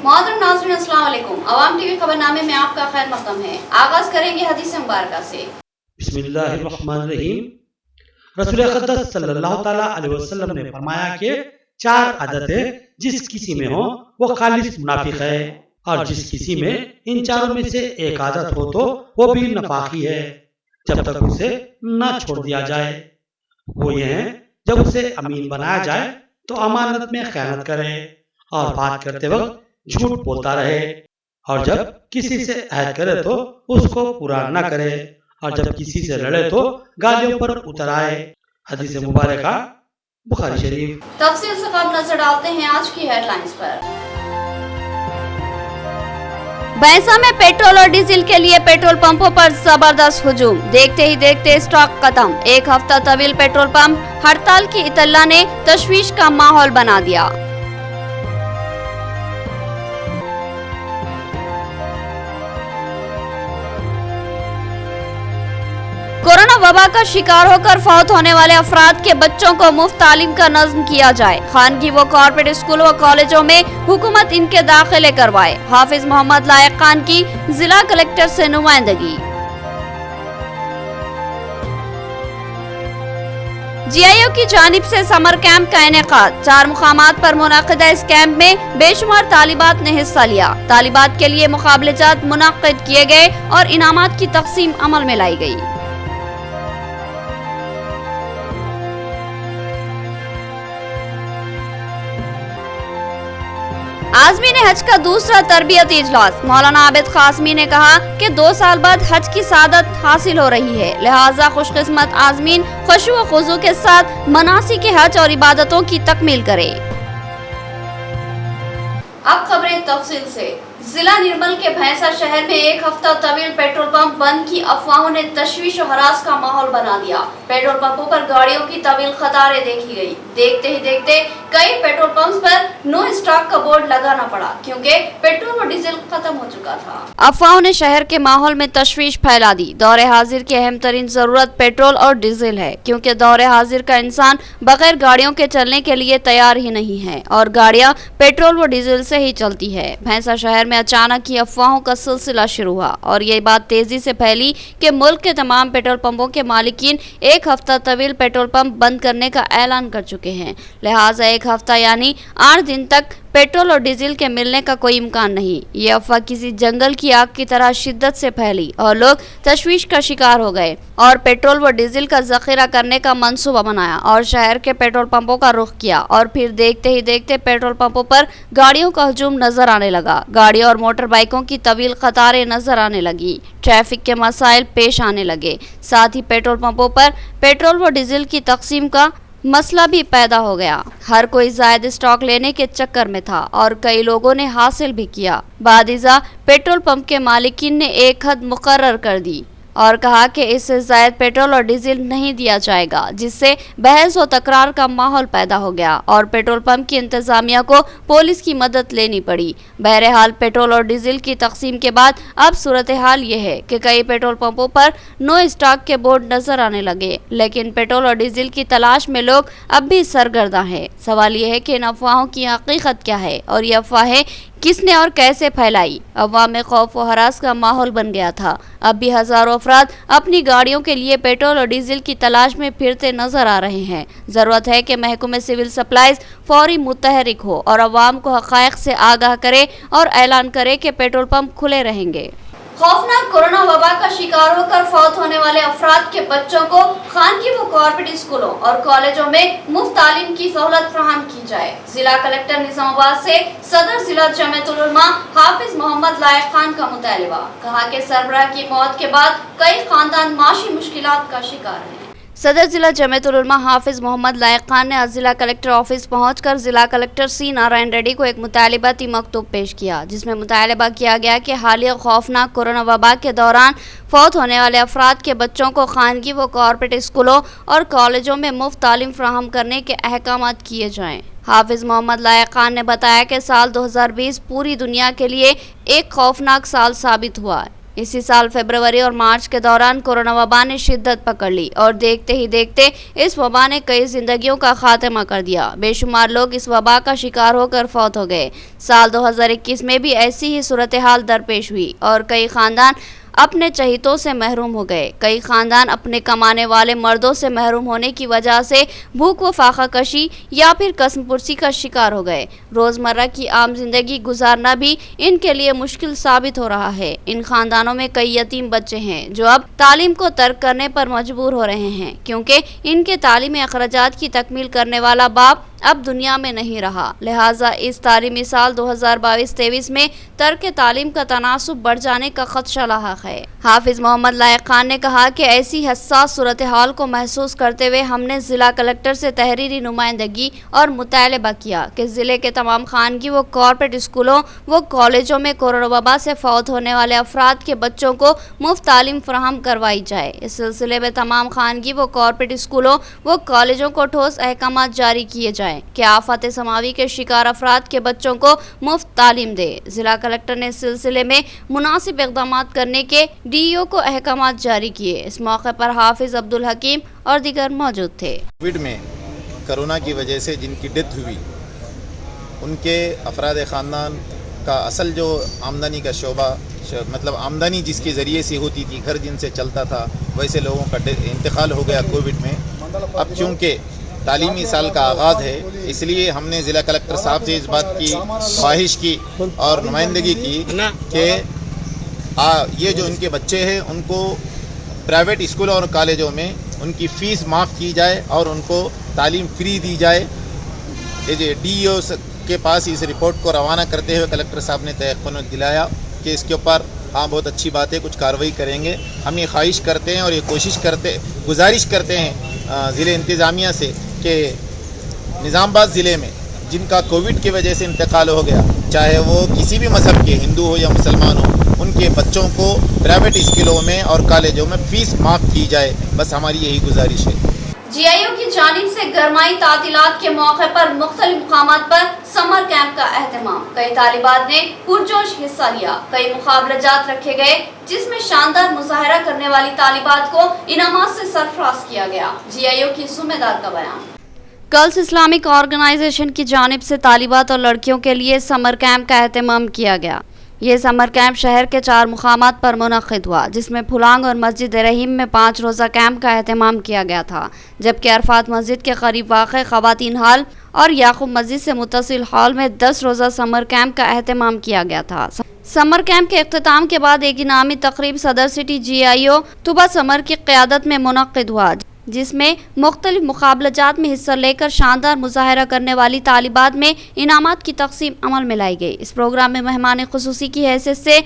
मोहतरम नाज़रीन अस्सलाम वालेकुम। अवाम टीवी खबरनामे में आपका खैर मक़दम है। आगाज करेंगे हदीस मुबारक से। बिस्मिल्लाहिर्रहमानिर्रहीम। रसूल अक़दस सल्लल्लाहु तआला अलैहि वसल्लम ने फरमाया कि 4 आदतें जिस किसी में हो वो खालिस मुनाफिक है, और जिस किसी में इन चारों में से एक आदत हो तो वो भी नफाकी है, जब तक उसे न छोड़ दिया जाए। वो ये है, जब उसे अमीन बनाया जाए तो अमानत में खयानत करे और बात करते वक्त झूठ बोलता रहे, और जब किसी से अहद करे तो उसको पूरा न करे, और जब किसी से लड़े तो गालियों पर उतर आए। हदीस मुबारक बुखारी शरीफ। तफसील से कब नजर डालते हैं आज की हेडलाइंस पर। भैंसा में पेट्रोल और डीजल के लिए पेट्रोल पंपों पर जबरदस्त हुजूम, देखते ही देखते स्टॉक खत्म। एक हफ्ता तवील पेट्रोल पंप हड़ताल की इत्तला ने तशवीश का माहौल बना दिया। कोरोना वबा का शिकार होकर फौत होने वाले अफराद के बच्चों को मुफ्त तालीम का नज़्म किया जाए। खानगी व कॉर्पोरेट स्कूलों व कॉलेजों में हुकूमत इनके दाखिले करवाए। हाफिज मोहम्मद लायक खान की जिला कलेक्टर से नुमाइंदगी। GIO की जानिब से समर कैंप का इनेकाद। 4 मुकामात पर मुनाकिदा इस कैंप में बेशुमार तालिबात ने हिस्सा लिया। तालिबात के लिए मुकाबलेजात मुनक्किद किए गए और इनामात की तकसीम अमल में लाई गई। आज़मीन हज का दूसरा तरबियती इजलास। मौलाना आबिद कासमी ने कहा कि 2 साल बाद हज की सादत हासिल हो रही है, लिहाजा खुशकिस्मत आज़मीन खुशू व खुजू के साथ मनासिक हज और इबादतों की तकमील करे। अब खबरें तफसील से। जिला निर्मल के भैंसा शहर में एक हफ्ता तवील पेट्रोल पंप बंद की अफवाहों ने तशवीश और हरास का माहौल बना दिया। पेट्रोल पंपों पर गाड़ियों की तवील कतारें देखी गई। देखते ही देखते कई पेट्रोल पंप्स पर नो स्टॉक का बोर्ड लगाना पड़ा, क्योंकि पेट्रोल और डीजल खत्म हो चुका था। अफवाहों ने शहर के माहौल में तशवीश फैला दी। दौरे हाजिर की अहम तरीन जरूरत पेट्रोल और डीजल है, क्योंकि दौरे हाजिर का इंसान बगैर गाड़ियों के चलने के लिए तैयार ही नहीं है, और गाड़ियाँ पेट्रोल व डीजल से ही चलती है। भैंसा शहर में अचानक ही अफवाहों का सिलसिला शुरू हुआ, और ये बात तेजी से फैली कि मुल्क के तमाम पेट्रोल पंपों के मालिकीन एक हफ्ता तवील पेट्रोल पंप बंद करने का ऐलान कर चुके हैं। लिहाजा एक हफ्ता यानी 8 दिन तक पेट्रोल और डीजल के मिलने का कोई इम्कान नहीं। ये अफवाह किसी जंगल की आग की तरह शिद्दत से फैली और लोग तशवीश का शिकार हो गए और पेट्रोल व डीजल का जखीरा करने का मंसूबा बनाया और शहर के पेट्रोल पंपों का रुख किया, और फिर देखते ही देखते पेट्रोल पंपों पर गाड़ियों का हजूम नजर आने लगा। गाड़ियों और मोटर बाइकों की तवील कतारें नजर आने लगी। ट्रैफिक के मसाइल पेश आने लगे। साथ ही पेट्रोल पंपों पर पेट्रोल व डीजल की तकसीम का मसला भी पैदा हो गया। हर कोई जायद स्टॉक लेने के चक्कर में था और कई लोगों ने हासिल भी किया। बादिजा पेट्रोल पंप के मालिकीन ने एक हद मुकर्रर कर दी और कहा कि इससे जायद पेट्रोल और डीजल नहीं दिया जाएगा, जिससे बहस और तकरार का माहौल पैदा हो गया और पेट्रोल पंप की इंतजामिया को पुलिस की मदद लेनी पड़ी। बहरहाल पेट्रोल और डीजल की तकसीम के बाद अब सूरत हाल ये है कि कई पेट्रोल पंपों पर नो स्टॉक के बोर्ड नजर आने लगे, लेकिन पेट्रोल और डीजल की तलाश में लोग अब भी सरगर्दा हैं। सवाल ये है कि इन अफवाहों की हकीकत क्या है और ये अफवाहें किसने और कैसे फैलाई। अवाम में खौफ व हरास का माहौल बन गया था। अब भी हजारों अफराद अपनी गाड़ियों के लिए पेट्रोल और डीजल की तलाश में फिरते नजर आ रहे हैं। जरूरत है कि महकमे सिविल सप्लाईज फौरी मुतहरिक हो और अवाम को हकायक से आगाह करे और ऐलान करे कि पेट्रोल पंप खुले रहेंगे। खौफनाक कोरोना वबा का शिकार होकर फौत होने वाले अफराद के बच्चों को खानगी व कॉर्पोरेट स्कूलों और कॉलेजों में मुफ्त तालीम की सहूलत फराहम की जाए। जिला कलेक्टर निजामाबाद से सदर जिला जमीयतुल उलमा हाफिज मोहम्मद लायक खान का मुतालिबा। कहा कि सरबराह की मौत के बाद कई खानदान माशी मुश्किलात का शिकार हैं। सदर जिला जमीयतुल उलमा हाफिज मोहम्मद लायक खान ने आज जिला कलेक्टर ऑफिस पहुंचकर जिला कलेक्टर सी नारायण रेड्डी को एक मुतालिबाती मकतूब पेश किया, जिसमें मुतालिबा किया गया कि हालिया खौफनाक कोरोना वबा के दौरान फौत होने वाले अफराद के बच्चों को खानगी व कॉर्पोरेट स्कूलों और कॉलेजों में मुफ्त तालीम फराहम करने के अहकाम किए जाएँ। हाफिज मोहम्मद लायक खान ने बताया कि साल 2020 पूरी दुनिया के लिए एक खौफनाक साल साबित हुआ। इसी साल फरवरी और मार्च के दौरान कोरोना वबा ने शिद्दत पकड़ ली और देखते ही देखते इस वबा ने कई जिंदगियों का खात्मा कर दिया। बेशुमार लोग इस वबा का शिकार होकर फौत हो गए। साल 2021 में भी ऐसी ही सूरत हाल दरपेश हुई और कई खानदान अपने चहितों से महरूम हो गए। कई खानदान अपने कमाने वाले मर्दों से महरूम होने की वजह से भूख व फाका कशी या फिर कसम पुरसी का शिकार हो गए। रोज़मर्रा की आम जिंदगी गुजारना भी इनके लिए मुश्किल साबित हो रहा है। इन खानदानों में कई यतीम बच्चे हैं जो अब तालीम को तर्क करने पर मजबूर हो रहे हैं, क्योंकि इनके तालीमी अखराजात की तकमील करने वाला बाप अब दुनिया में नहीं रहा। लिहाजा इस तालीमी साल 2022-23 में तर्क तालीम का तनासुब बढ़ जाने का खदशा लाहक है। हाफिज मोहम्मद लायक खान ने कहा कि ऐसी हसास सूरत हाल को महसूस करते हुए हमने ज़िला कलेक्टर से तहरीरी नुमाइंदगी और मुतालबा किया कि ज़िले के तमाम खानगी व कॉर्पोरेट स्कूलों व कॉलेजों में कोरोना वबा से फौत होने वाले अफराद के बच्चों को मुफ्त तालीम फराहम करवाई जाए। इस सिलसिले में तमाम खानगी व कॉर्पोरेट स्कूलों व कॉलेजों को ठोस अहकाम जारी किए जाए कि आफत समावी के शिकार अफराद के बच्चों को मुफ्त तालीम दे। जिला कलेक्टर ने इस सिलसिले में मुनासिब इक़दाम करने के डीईओ को अहकाम जारी किए। इस मौके पर हाफिज अब्दुल हकीम और दीगर मौजूद थे। कोविड में कोरोना की वजह से जिनकी डेथ हुई उनके अफराद ख़ानदान का असल जो आमदनी का शोबा, मतलब आमदनी जिसके ज़रिए से होती थी, घर जिनसे चलता था, वैसे लोगों का इंतकाल हो गया कोविड में। अब चूँकि तालीमी साल का आगाज़ है, इसलिए हमने ज़िला कलेक्टर साहब से इस बात की ख्वाहिश की और नुमाइंदगी की कि ये जो इनके बच्चे हैं उनको प्राइवेट स्कूलों और कॉलेजों में उनकी फ़ीस माफ़ की जाए और उनको तालीम फ्री दी जाए। ये डीईओ के पास इस रिपोर्ट को रवाना करते हुए कलेक्टर साहब ने तयक़ुन दिलाया कि इसके ऊपर बहुत अच्छी बात है, कुछ कार्रवाई करेंगे। हम ये ख्वाहिश करते हैं और ये गुजारिश करते हैं ज़िले इंतज़ामिया से कि निज़ामाबाद ज़िले में जिनका कोविड की वजह से इंतकाल हो गया, चाहे वो किसी भी मज़हब के, हिंदू हो या मुसलमान हो, उनके बच्चों को प्राइवेट स्कूलों में और कॉलेजों में फ़ीस माफ़ की जाए। बस हमारी यही गुजारिश है। जीआईओ की जानिब से गरमाई तातीलात के मौके पर मुख्तलिफ मकामात पर समर कैंप का एहतमाम। कई तालिबात ने पुरजोश हिस्सा लिया। कई मुकाबलाजात रखे गए जिसमें शानदार मुजाहरा करने वाली तालिबात को इनामात से सरफराज किया गया। जीआईओ की ज़िम्मेदार का बयान। गर्ल्स इस्लामिक ऑर्गेनाइजेशन की जानिब से तालिबात और लड़कियों के लिए समर कैंप का एहतमाम किया गया। ये समर कैंप शहर के 4 मुकामात पर मुनक़िद हुआ, जिसमें फुलांग और मस्जिद रहीम में 5 रोज़ा कैंप का एहतमाम किया गया था, जबकि अरफात मस्जिद के करीब वाक़ ख़वातीन हॉल और याकूब मस्जिद से मुत्तसिल हॉल में 10 रोज़ा समर कैंप का एहतमाम किया गया था। समर कैंप के इख्तिताम के बाद एक इनामी तकरीब सदर सिटी जीआईओ तुबा समर की क़यादत में मुनक़िद हुआ, जिसमें मुख्तलिफ मुकाबलाजात में हिस्सा लेकर शानदार मुजाहरा करने वाली तालिबात में इनामात की तकसीम अमल में लाई गई। इस प्रोग्राम में मेहमान खुसूसी की हैसियत से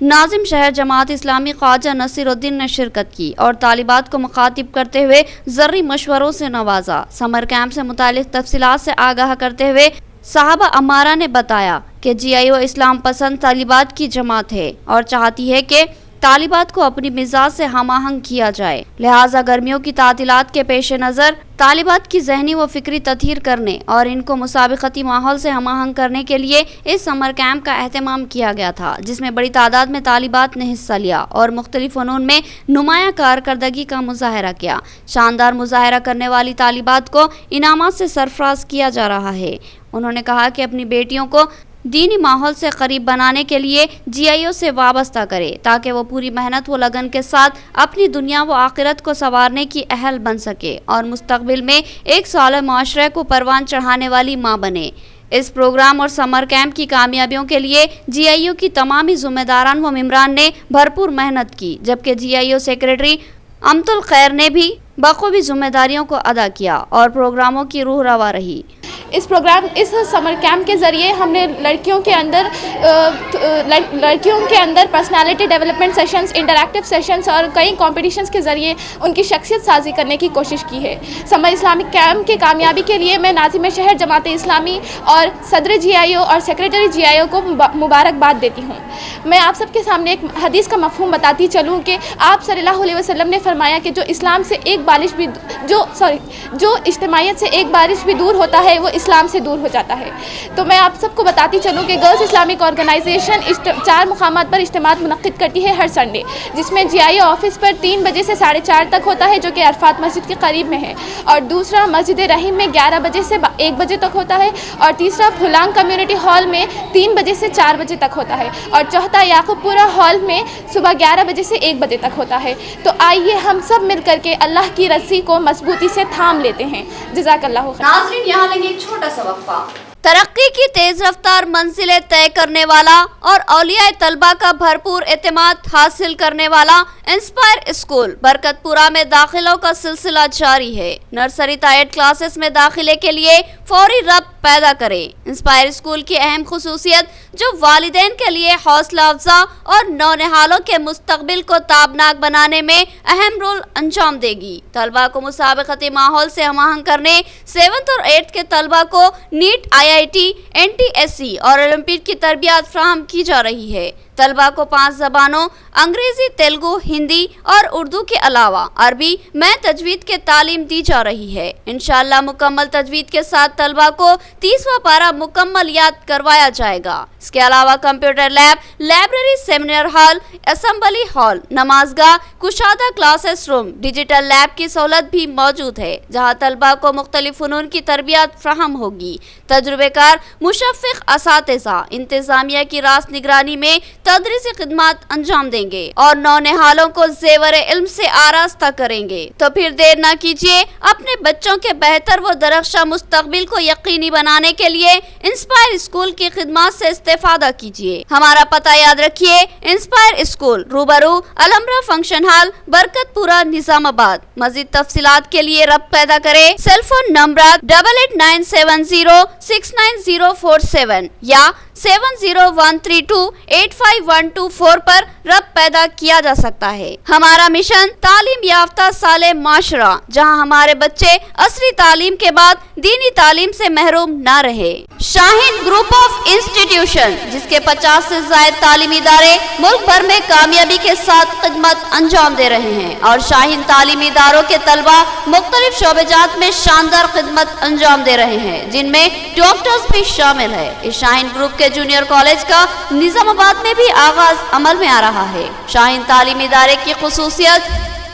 नाजिम शहर जमात इस्लामी ख्वाजा नसीरुद्दीन ने शिरकत की और तालिबात को मुखातिब करते हुए ज़र्री मशवरों से नवाजा। समर कैंप से मुतालिक तफसीलात से आगाह करते हुए साहबा अमारा ने बताया कि जीआईओ इस्लाम पसंद तालिबात की जमात है और चाहती है कि तालिबात को अपनी मिजाज से हमाहंग किया जाए। लिहाजा गर्मियों की तातीलात के पेश नज़र तालिबात की जहनी व फिक्री तथहीर करने और इनको मुसाबिकती माहौल से हमाहंग करने के लिए इस समर कैंप का एहतमाम किया गया था, जिसमें बड़ी तादाद में तालिबात ने हिस्सा लिया और मुख्तलिफ फ़नून में नुमाया कारकर्दगी का मुजाहरा किया। शानदार मुजाहरा करने वाली तालिबात को इनामात से सरफराज किया जा रहा है। उन्होंने कहा कि अपनी बेटियों को दीनी माहौल से करीब बनाने के लिए जीआईओ से वाबस्ता करे, ताकि वो पूरी मेहनत व लगन के साथ अपनी दुनिया व आखिरत को संवारने की अहल बन सके और मुस्तकबिल में एक साल माशरे को परवान चढ़ाने वाली माँ बने। इस प्रोग्राम और समर कैंप की कामयाबियों के लिए जीआईओ की तमामी ज़िम्मेदारान व मेम्बरान ने भरपूर मेहनत की, जबकि जीआईओ सेक्रेटरी अमतुल खैर ने भी बखूबी जिम्मेदारियों को अदा किया और प्रोग्रामों की रूह रवा रही। इस समर कैंप के ज़रिए हमने लड़कियों के अंदर personality development sessions, interactive sessions और कई कॉम्पिटिशन्स के ज़रिए उनकी शख्सियत साजी करने की कोशिश की है। समर इस्लामिक कैंप की कामयाबी के लिए मैं नाज़िम शहर जमात इस्लामी और सदर जीआईओ और सेक्रेटरी जीआईओ को मुबारकबाद देती हूँ। मैं आप सबके सामने एक हदीस का मफ़हूम बताती चलूँ कि आप सल्लल्लाहु अलैहि वसल्लम ने फरमाया कि जो इस्लाम से एक बारिश भी जो इज्तिमाइयत से एक बारिश भी दूर होता है वो اسلام سے دور ہو جاتا ہے۔ تو میں آپ سب کو بتاتی چلوں کہ گرلز اسلامک آرگنائزیشن 4 مقامات پر اجتماعات منعقد کرتی ہے ہر سنڈے، جس میں جی آئی آفس پر 3 بجے سے 4:30 تک ہوتا ہے جو کہ عرفات مسجد کے قریب میں ہے، اور دوسرا مسجد رحیم میں 11 بجے سے 1 بجے تک ہوتا ہے، اور تیسرا پھلانگ کمیونٹی ہال میں 3 بجے سے 4 بجے تک ہوتا ہے، اور چوتھا یعقوب پورہ ہال میں صبح 11 بجے سے 1 بجے تک ہوتا ہے۔ تو آئیے ہم سب مل کر کے اللہ کی رسی کو مضبوطی سے تھام لیتے ہیں۔ جزاک اللہ خیر۔ ناظرین یہاں لیں گے ایک چھوٹا سا وقفہ۔ ترقی کی تیز رفتار منزلیں طے کرنے والا اور اولیاء طلبہ کا بھرپور اعتماد حاصل کرنے والا انسپائر اسکول برکت پورہ میں داخلوں کا سلسلہ جاری ہے۔ نرسری تا 8 کلاسز میں داخلے کے لیے فوری ربط پیدا کریں۔ انسپائر اسکول کی اہم خصوصیت جو والدین کے لیے حوصلہ افزا اور نونہالوں کے مستقبل کو تابناک بنانے میں اہم رول انجام دے گی۔ طلبہ کو مسابقتی ماحول سے ہم آہنگ کرنے 7 اور 8 کے طلبہ کو نیٹ IIT NTSC اور اولمپیڈ کی تربیت فراہم کی جا رہی ہے۔ طلبہ کو 5 زبانوں انگریزی، تیلگو، ہندی اور اردو کے علاوہ عربی میں تجوید کے تعلیم دی جا رہی ہے۔ انشاءاللہ مکمل تجوید کے ساتھ طلبہ کو 30واں پارہ مکمل یاد کروایا جائے گا۔ اس کے علاوہ computer lab, library, seminar hall, assembly hall, نماز گاہ، کشادہ کلاسز روم، ڈیجیٹل لیب کی سہولت بھی موجود ہے جہاں طلبہ کو مختلف فنون کی تربیت فراہم ہوگی۔ تجربہ کار مشفق اساتذہ انتظامیہ کی راست نگرانی میں تدریسی خدمات انجام دیں گے اور نونہالوں کو زیور علم سے آراستہ کریں گے۔ تو پھر دیر نہ کیجیے، اپنے بچوں کے بہتر و درخشاں مستقبل کو یقینی بنانے کے لیے انسپائر اسکول کی خدمات سے استفادہ کیجیے۔ ہمارا پتہ یاد رکھیے، انسپائر اسکول روبرو الامرا فنکشن ہال، برکت پورہ، نظام آباد۔ مزید تفصیلات کے لیے ربط پیدا کریں سیل فون نمبرات 8897069047 یا 7013285124 پر ربط پیدا کیا جا سکتا ہے۔ ہمارا مشن تعلیم یافتہ صالح معاشرہ جہاں ہمارے بچے عصری تعلیم کے بعد دینی تعلیم سے محروم نہ رہے۔ شاہین گروپ آف انسٹیٹیوشن جس کے 50 سے زائد تعلیمی ادارے ملک بھر میں کامیابی کے ساتھ خدمت انجام دے رہے ہیں اور شاہین تعلیمی اداروں کے طلبہ مختلف شعبہ جات میں شاندار خدمت انجام دے رہے ہیں جن میں ڈاکٹرز بھی شامل ہے۔ اس شاہین گروپ کے جونیئر کالج کا نظام آباد میں بھی آغاز عمل میں آ رہا ہے۔ شاہین تعلیمی ادارے کی خصوصیت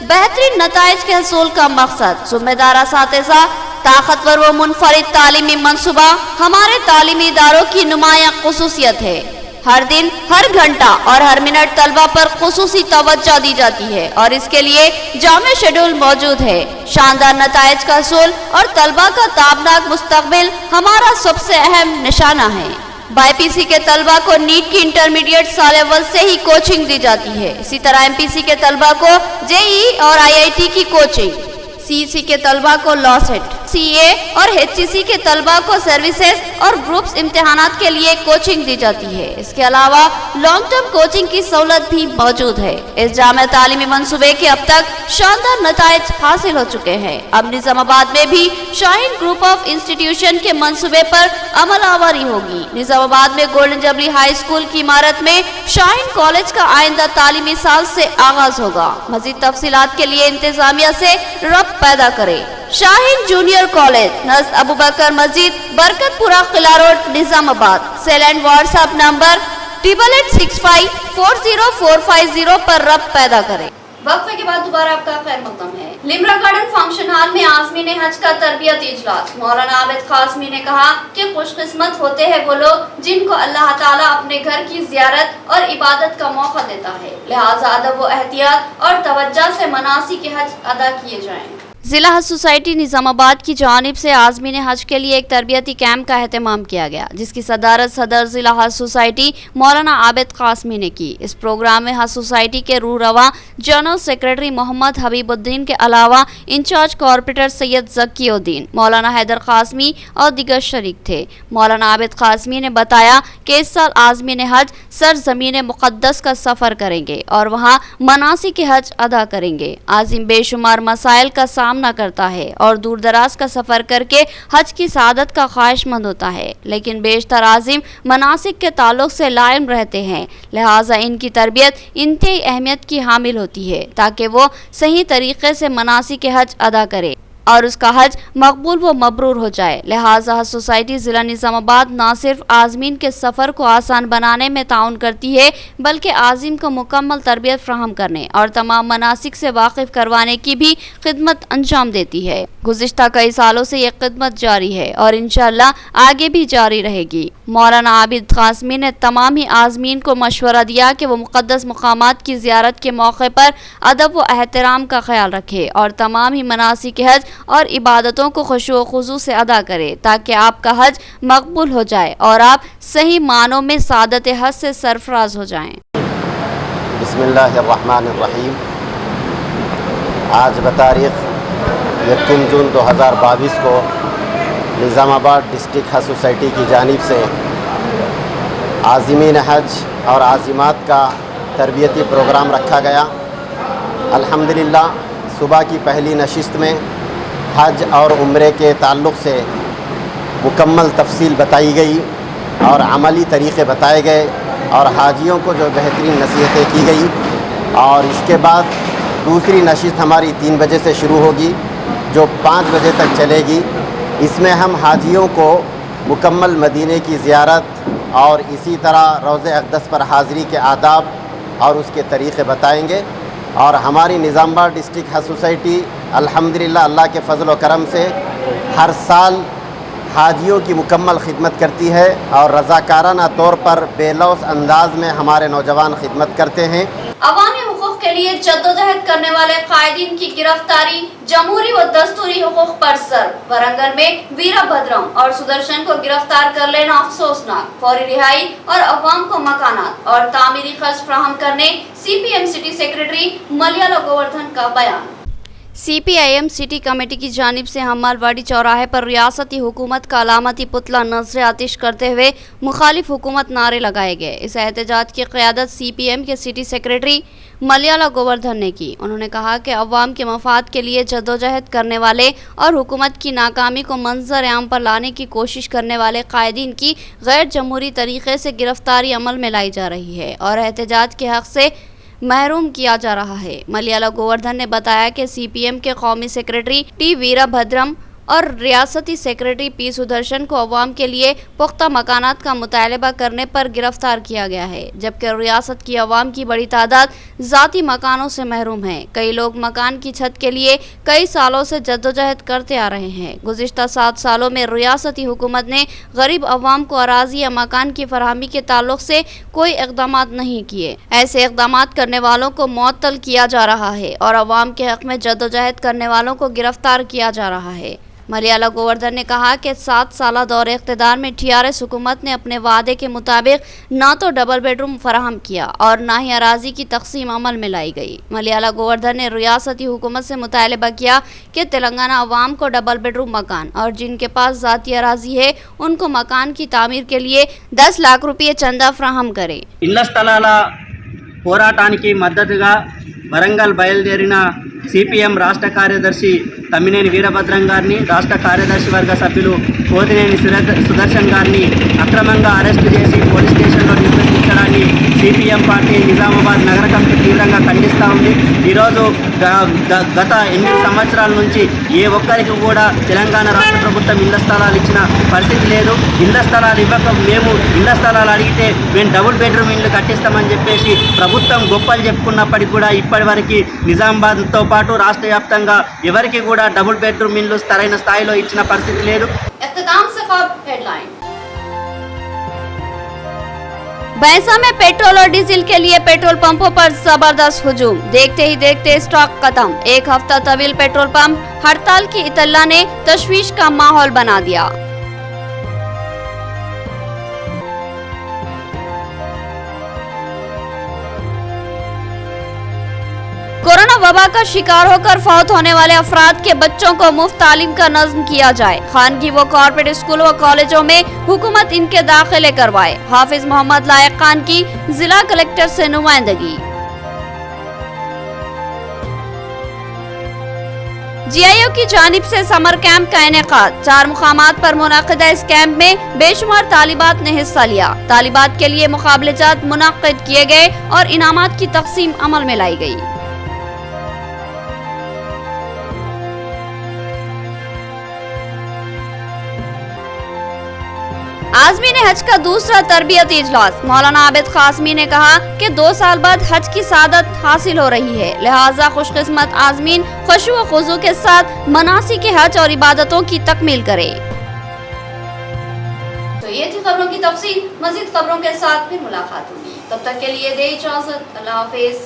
بہترین نتائج کے حصول کا مقصد، ذمہ دار اساتذہ، طاقتور و منفرد تعلیمی منصوبہ ہمارے تعلیمی اداروں کی نمایاں خصوصیت ہے۔ ہر دن، ہر گھنٹہ اور ہر منٹ طلبہ پر خصوصی توجہ دی جاتی ہے اور اس کے لیے جامع شیڈول موجود ہے۔ شاندار نتائج کا حصول اور طلبہ کا تابناک مستقبل ہمارا سب سے اہم نشانہ ہے۔ بائی پی سی کے طلبہ کو نیٹ کی انٹرمیڈیٹ سال اول سے ہی کوچنگ دی جاتی ہے۔ اسی طرح ایم پی سی کے طلبہ کو JEE اور IIT کی کوچنگ، CEC کے طلبہ کو لا سیٹ، CA اور HEC کے طلبہ کو سروسز اور گروپس امتحانات کے لیے کوچنگ دی جاتی ہے۔ اس کے علاوہ لانگ ٹرم کوچنگ کی سہولت بھی موجود ہے۔ اس جامع تعلیمی منصوبے کے اب تک شاندار نتائج حاصل ہو چکے ہیں۔ اب نظام آباد میں بھی شاہین گروپ آف انسٹیٹیوشن کے منصوبے پر عمل آوری ہوگی۔ نظام آباد میں گولڈن جبلی ہائی اسکول کی عمارت میں شاہین کالج کا آئندہ تعلیمی سال سے آغاز ہوگا۔ مزید تفصیلات کے لیے انتظامیہ سے ربط پیدا کریں۔ شاہین جونیئر کالج نزد ابوبکر مسجد، Barkatpura, Qila road, Nizamabad. Cell and WhatsApp number 8865404450 پر ربط پیدا کریں۔ وقفے کے بعد دوبارہ آپ کا خیر مقدم ہے۔ لمرا گارڈن فنکشن ہال میں عازمین حج کا تربیتی اجلاس۔ مولانا عابد قاسمی نے کہا کہ خوش قسمت ہوتے ہیں وہ لوگ جن کو اللہ تعالیٰ اپنے گھر کی زیارت اور عبادت کا موقع دیتا ہے، لہٰذا ادب و احتیاط اور توجہ سے مناسک حج ادا کیے جائیں۔ ضلع حج سوسائٹی نظام آباد کی جانب سے عازمین حج کے لیے ایک تربیتی کیمپ کا اہتمام کیا گیا جس کی صدارت صدر ضلع حج سوسائٹی مولانا عابد قاسمی نے کی۔ اس پروگرام میں حج سوسائٹی کے روح رواں جنرل سیکرٹری محمد حبیب الدین کے علاوہ انچارج کارپوریٹر سید ذکی الدین، مولانا حیدر قاسمی اور دیگر شریک تھے۔ مولانا عابد قاسمی نے بتایا کہ اس سال عازمین حج سرزمین مقدس کا سفر کریں گے اور وہاں مناسک حج ادا کریں گے۔ عازم بے شمار مسائل کا سامنا کرتا ہے اور دور دراز کا سفر کر کے حج کی سعادت کا خواہش مند ہوتا ہے، لیکن بیشتر عازم مناسک کے تعلق سے لا علم رہتے ہیں، لہٰذا ان کی تربیت انتہائی اہمیت کی حامل ہوتی ہے تاکہ وہ صحیح طریقے سے مناسک حج ادا کرے۔ और उसका हज मकबूल व मबरूर हो जाए। लिहाजा हज सोसाइटी जिला निजामाबाद न सिर्फ आज़मीन के सफ़र को आसान बनाने में ताउन करती है बल्कि आज़िम को मुकम्मल तरबियत फराहम करने और तमाम मनासिक से वाकिफ करवाने की भी खिदमत अंजाम देती है। गुज़िश्ता कई सालों से ये खिदमत जारी है और इंशाअल्लाह आगे भी जारी रहेगी। मौलाना आबिद कासमी ने तमाम ही आज़मीन को मशवरा दिया कि वो मुक़द्दस मकामात की ज़ियारत के मौके पर अदब व एहतराम का ख्याल रखे और तमाम ही मनासिक हज और इबादतों को खुशू व खुजू से अदा करे ताकि आपका हज मकबूल हो जाए और आप सही मानों में सादत हज से सरफराज हो जाएं। बिस्मिल्लाहिर्रहमानिर्रहीम। आज बतारीख़ 1 जून 2022 को निज़ामाबाद डिस्ट्रिक्ट हज सोसाइटी की जानिब से आज़मीन हज और आज़िमात का तरबियती प्रोग्राम रखा गया। अल्हम्दुलिल्लाह सुबह की पहली नशिस्त में हज और उम्रे के ताल्लुक़ से मुकम्मल तफसील बताई गई और अमली तरीक़े बताए गए और हाजियों को जो बेहतरीन नसीहतें की गई। और इसके बाद दूसरी नशिस्त हमारी 3 बजे से शुरू होगी जो 5 बजे तक चलेगी। इसमें हम हाजियों को मुकम्मल मदीने की ज़ियारत और इसी तरह रोज़े अक़दस पर हाज़िरी के आदाब और उसके तरीक़े बताएंगे। और हमारी निज़ामाबाद डिस्ट्रिक्ट हज सोसाइटी अल्हम्दुलिल्लाह अल्लाह के फ़ज़ल व करम से हर साल हाजियों की मुकम्मल खिदमत करती है और रज़ाकाराना तौर पर बेलौस अंदाज में हमारे नौजवान खिदमत करते हैं। अवामी हुकूक के लिए जद्दोजहद करने वाले कायदीन की गिरफ्तारी जमहूरी व दस्तूरी हुकूक पर सर। वरंगल में वीरभद्रम और सुदर्शन को गिरफ्तार कर लेना अफसोसनाक। फौरी रिहाई और अवाम को मकानात और तामीरी खर्च फराहम करने CPM सिटी सेक्रेटरी मलियाला गोवर्धन का बयान। CPIM सिटी कमेटी की जानिब से हमालवाड़ी चौराहे पर रियासती हुकूमत का अलामती पुतला नजर आतिश करते हुए मुखालिफ हुकूमत नारे लगाए गए। इस एहतजाज की क़यादत CPM के सिटी सेक्रेटरी मलियाला गोवर्धन ने की। उन्होंने कहा कि अवाम के मफाद के लिए जद्दोजहद करने वाले और हुकूमत की नाकामी को मंजर आम पर लाने की कोशिश करने वाले कायदीन की गैर जमहूरी तरीक़े से गिरफ्तारी अमल में लाई जा रही है और एहतजाज के हक़ से महरूम किया जा रहा है। मलियाला गोवर्धन ने बताया कि CPM के कौमी सेक्रेटरी T वीरभद्रम और रियासती सेक्रेटरी P सुदर्शन को अवाम के लिए पुख्ता मकानात का मुतालबा करने पर गिरफ्तार किया गया है, जबकि रियासत की अवाम की बड़ी तादाद ज़ाती मकानों से महरूम है। कई लोग मकान की छत के लिए कई सालों से जद्दोजहद करते आ रहे हैं। गुज़िश्ता 7 सालों में रियासती हुकूमत ने गरीब अवाम को अराज़ी या मकान की फरहमी के ताल्लुक से कोई इक़दामात नहीं किए। ऐसे इक़दामात करने वालों को मुअत्तल किया जा रहा है और अवाम के हक़ में जद्दोजहद करने वालों को गिरफ्तार किया जा रहा है। मलियाला गोवर्धन ने कहा कि 7 साला दौर इक़्तिदार में TRS हुकूमत ने अपने वादे के मुताबिक ना तो डबल बेडरूम फराहम किया और ना ही अराजी की तकसीम अमल में लाई गई। मलियाला गोवर्धन ने रियासती हुकूमत से मुतालबा किया कि तेलंगाना अवाम को डबल बेडरूम मकान और जिनके पास ज़ाती अराजी है उनको मकान की तामीर के लिए 10 लाख रुपये चंदा फराहम करे। ఇళ్ల స్థలాల పోరాటానికి మద్దతుగా వరంగల్ బయలుదేరిన CPM రాష్ట్ర కార్యదర్శి తమ్మినేని వీరభద్రం గారిని, రాష్ట్ర కార్యదర్శి వర్గ సభ్యులు కోదినేని సుదర్శన్ గారిని అక్రమంగా అరెస్టు చేసి పోలీస్ స్టేషన్లో నిర్బంధించడాన్ని CPM పార్టీ నిజామాబాద్ నగర కమిటీ తీవ్రంగా ఖండిస్తూ ఉంది. ఈరోజు గత 8 సంవత్సరాల నుంచి ఏ ఒక్కరికి కూడా తెలంగాణ రాష్ట్ర ప్రభుత్వం ఇళ్ల స్థలాలు ఇచ్చిన పరిస్థితి లేదు. ఇళ్ల స్థలాలు ఇవ్వక మేము ఇళ్ల స్థలాలు అడిగితే మేము డబుల్ బెడ్రూమ్ ఇల్లు కట్టిస్తామని చెప్పేసి ప్రభుత్వం గొప్పలు చెప్పుకున్నప్పటికీ కూడా ఇప్పటి వరకు నిజామాబాద్తో పాటు రాష్ట్ర వ్యాప్తంగా ఎవరికి కూడా డబుల్ బెడ్రూమ్ ఇల్లు సరైన స్థాయిలో ఇచ్చిన పరిస్థితి లేదు. भैंसा में पेट्रोल और डीजल के लिए पेट्रोल पंपों पर जबरदस्त हुजूम। देखते ही देखते स्टॉक खत्म। एक हफ्ता तवील पेट्रोल पंप हड़ताल की इतला ने तशवीश का माहौल बना दिया। कोरोना वबा का शिकार होकर फौत होने वाले अफराद के बच्चों को मुफ्त तालीम का नज़्म किया जाए। खानगी व कॉर्पोरेट स्कूलों व कॉलेजों में हुकूमत इनके दाखिले करवाए। हाफिज मोहम्मद लायक खान की जिला कलेक्टर से नुमाइंदगी। GIO की जानिब से समर कैंप का इनेकाद। 4 मुकामात पर मुनाकिदा इस कैंप में बेशुमार तालिबात ने हिस्सा लिया। तालिबात के लिए मुकाबलेजात मुनाकिद किए गए और इनामात की तकसीम अमल में लाई गई। आज़मीन हज का दूसरा तरबियती इजलास। मौलाना आबिद कासमी ने कहा कि 2 साल बाद हज की सादत हासिल हो रही है, लिहाजा खुशकिस्मत आज़मीन खुशू व खुजू के साथ मनासिक हज और इबादतों की तकमील करे। तो ये थी खबरों की तफसील। मज़ीद खबरों के साथ फिर मुलाकात होगी, तब तक के लिए दे इजाज़त। अल्लाह हाफिज़।